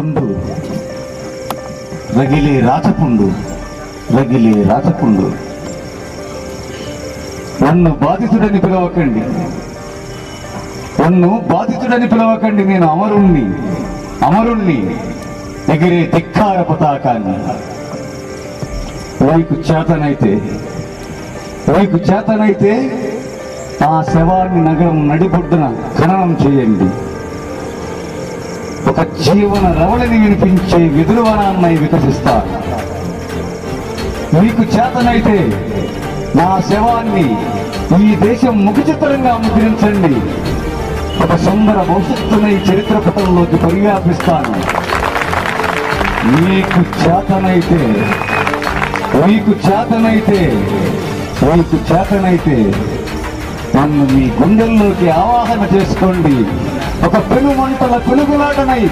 పుండు, రగిలే రాచపుండు, రగిలే రాచపుండు. నన్ను బాధితుడని పిలవకండి, నన్ను బాధితుడని పిలవకండి. నేను అమరుణ్ణి, అమరుణ్ణి, ఎగిరే ధిక్కార పతాకాన్ని. వైకు చేతనైతే ఆ శవాన్ని నగరం నడిబొడ్డున ఖననం చేయండి. ఒక జీవన రవళిని వినిపించే విదురువనాన్నై వికసిస్తా. మీకు చేతనైతే నా శవాన్ని ఈ దేశం ముఖచిత్రంగా ముద్రించండి. ఒక సుందర భవిష్యత్తునై చరిత్ర పటంలోకి పరివ్యాపిస్తాను. మీకు చేతనైతే నన్ను మీ గుండెల్లోకి ఆవాహన చేసుకోండి. ఒక పెనుమంటల పెనుగులాటనై